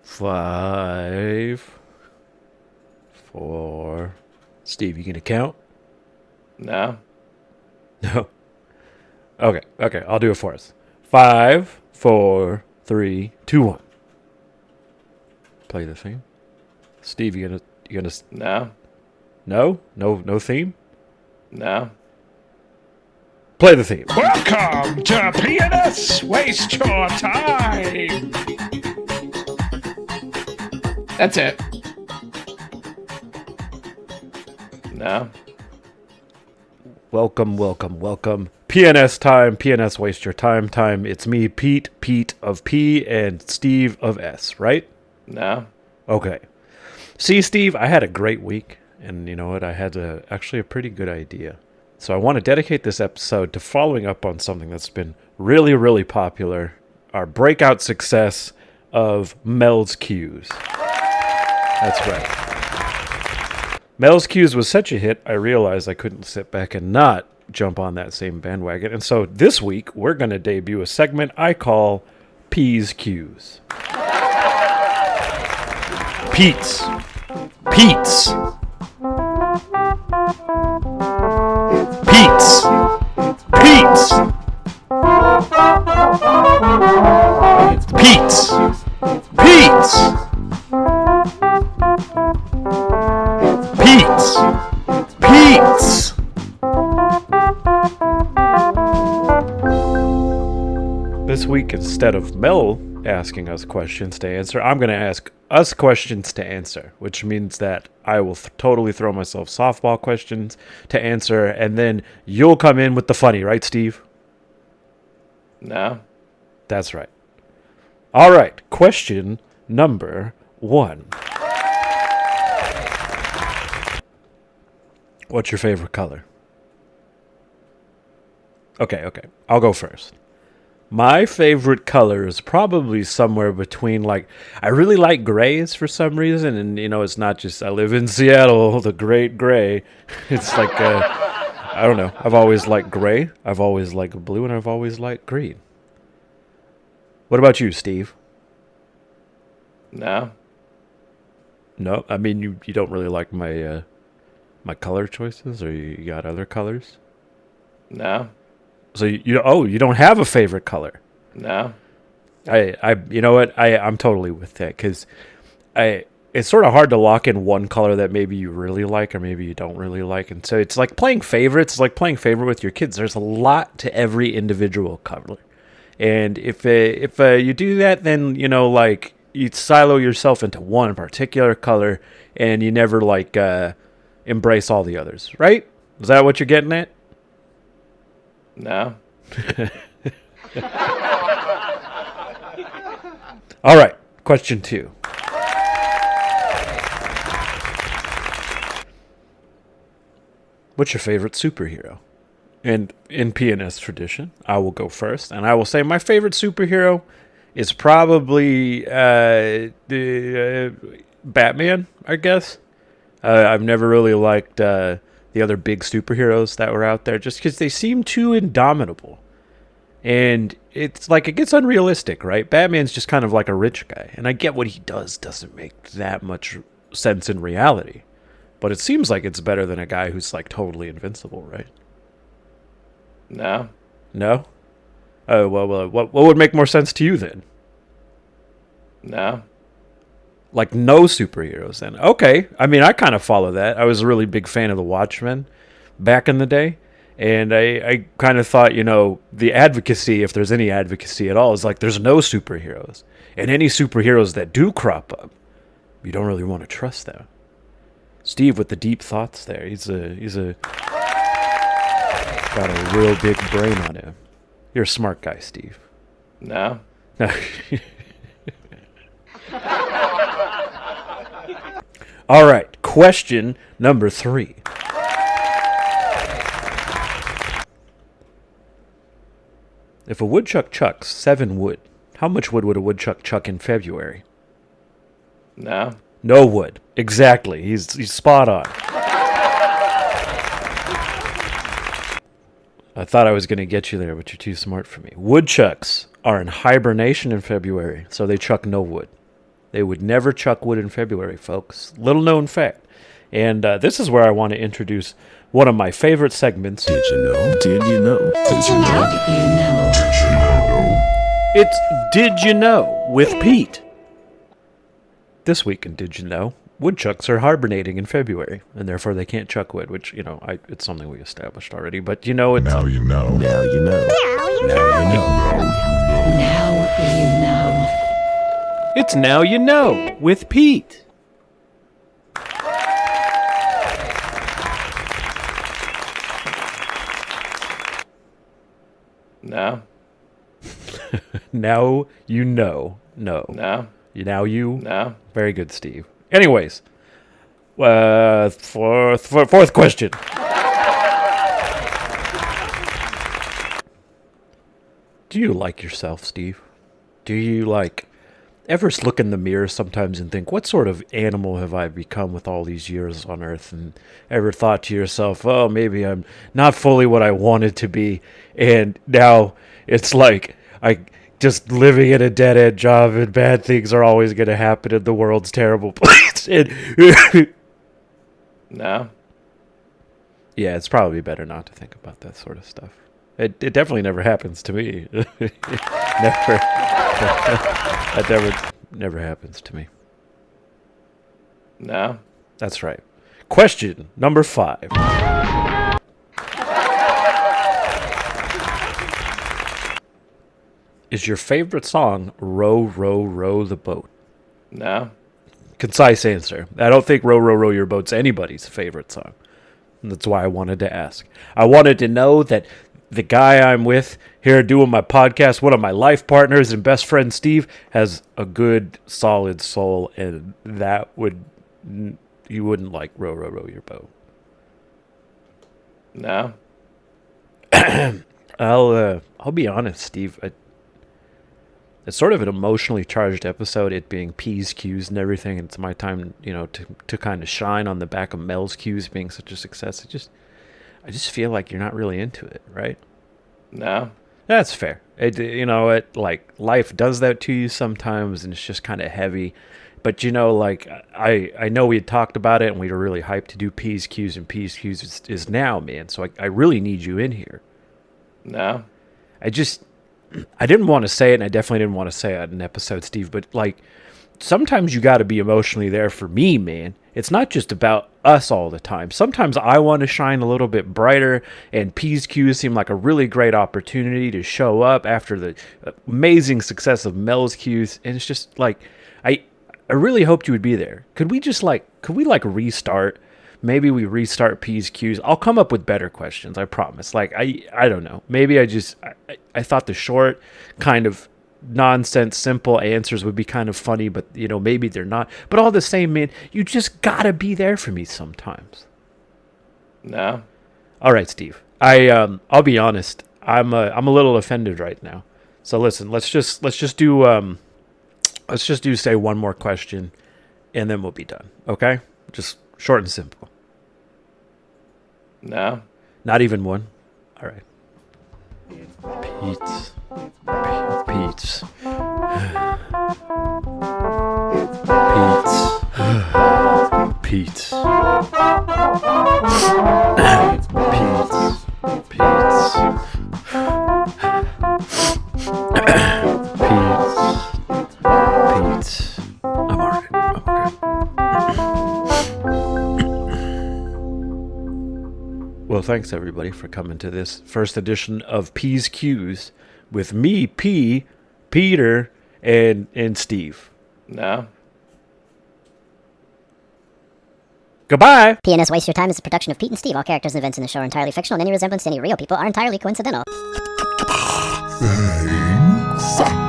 5, 4. Steve, you gonna count? No. No. Okay, I'll do it for us. 5, 4, 3, 2, 1. Play the theme. Steve, you gonna No. no theme? No. Play the theme. Welcome to PnS. Waste your time. That's it. No. Welcome. PNS time, PNS waste your time. It's me, Pete of P, and Steve of S, right? No. Okay. See, Steve, I had a great week, and you know what? I had actually a pretty good idea. So I want to dedicate this episode to following up on something that's been really, really popular, our breakout success of Mel's Cues. That's right. Mel's Cues was such a hit, I realized I couldn't sit back and not jump on that same bandwagon. And so this week, we're going to debut a segment I call P's Cues. Pete's. Pete's. Pete's. Pete's. Pete's. Pete's. Pete's. Pete's. This week, instead of Mel asking us questions to answer, I'm going to ask us questions to answer, which means that I will totally throw myself softball questions to answer, and then you'll come in with the funny, right, Steve? No. That's right. All right, question number 1. What's your favorite color? Okay. I'll go first. My favorite color is probably somewhere between, I really like grays for some reason. And, it's not just, I live in Seattle, the great gray. It's I don't know. I've always liked gray. I've always liked blue, and I've always liked green. What about you, Steve? No. No? I mean, you don't really like my color choices, or you got other colors? No. So you don't have a favorite color? No. You know what? I'm totally with that, because it's sort of hard to lock in one color that maybe you really like or maybe you don't really like, and so it's like playing favorites. It's like playing favorite with your kids. There's a lot to every individual color, and if you do that, then you silo yourself into one particular color, and you never embrace all the others. Right? Is that what you're getting at? No. All right, question 2. What's your favorite superhero? And in PNS tradition, I will go first, and I will say my favorite superhero is probably Batman, I guess. I've never really liked the other big superheroes that were out there, just because they seem too indomitable. And it's it gets unrealistic, right? Batman's just kind of like a rich guy, and I get what he does doesn't make that much sense in reality. But it seems like it's better than a guy who's totally invincible, right? No. No? Oh, well, what would make more sense to you then? No. No superheroes then. Okay. I mean, I kind of follow that. I was a really big fan of the Watchmen back in the day. And I kind of thought, the advocacy, if there's any advocacy at all, is there's no superheroes. And any superheroes that do crop up, you don't really want to trust them. Steve with the deep thoughts there. He's got a real big brain on him. You're a smart guy, Steve. No. All right, question number 3. If a woodchuck chucks 7 wood, how much wood would a woodchuck chuck in February? No. No wood. Exactly. He's spot on. I thought I was going to get you there, but you're too smart for me. Woodchucks are in hibernation in February, so they chuck no wood. They would never chuck wood in February, folks. Little known fact. And this is where I want to introduce one of my favorite segments. Did you know? Did you know? Did you know? It's Did You Know with Pete. This week in Did You Know, woodchucks are hibernating in February, and therefore they can't chuck wood, which, it's something we established already. But, it's... Now you know. Now you know. It's Now You Know with Pete. No. Now you know. No. No. Now you. No. Very good, Steve. Anyways, fourth question. Do you like yourself, Steve? Do you ever look in the mirror sometimes and think, what sort of animal have I become with all these years on Earth? And ever thought to yourself, oh, maybe I'm not fully what I wanted to be, and now it's like I just living in a dead-end job and bad things are always going to happen and the world's terrible place. No. Yeah, it's probably better not to think about that sort of stuff. It definitely never happens to me. Never. That never happens to me. No. That's right. Question number 5. Is your favorite song Row, Row, Row the Boat? No. Concise answer. I don't think Row, Row, Row Your Boat's anybody's favorite song. And that's why I wanted to ask. I wanted to know that the guy I'm with here doing my podcast, one of my life partners and best friend, Steve, has a good, solid soul, and you wouldn't like Row, Row, Row Your Boat. No. I'll be honest, Steve. It's sort of an emotionally charged episode, it being P's, Q's, and everything. And it's my time, to kind of shine on the back of Mel's Q's being such a success. I just feel like you're not really into it, right? No. That's fair. Life does that to you sometimes, and it's just kind of heavy. But, I know we had talked about it, and we were really hyped to do P's, Q's, and P's, Q's is now, man. So I really need you in here. No. I didn't want to say it, and I definitely didn't want to say it in an episode, Steve, but, sometimes you got to be emotionally there for me, man. It's not just about us all the time. Sometimes I want to shine a little bit brighter, and P's Q's seem like a really great opportunity to show up after the amazing success of Mel's Q's, and it's just, I really hoped you would be there. Could we restart? Maybe we restart P's Q's. I'll come up with better questions, I promise. I don't know. Maybe I thought the short, kind of nonsense, simple answers would be kind of funny, but, maybe they're not. But all the same, man, you just gotta be there for me sometimes. No. All right, Steve. I'll be honest. I'm a little offended right now. So listen, let's just do say one more question, and then we'll be done. Okay? Just short and simple. No. Not even one? All right. Pete's. Pete's. Pete's. Pete's. Pete's. I'm alright. I'm okay. Well, thanks everybody for coming to this first edition of P's Q's with me, P, Peter, and Steve. No. Goodbye. PnS Waste Your Time is a production of Pete and Steve. All characters and events in the show are entirely fictional, and any resemblance to any real people are entirely coincidental. Thanks.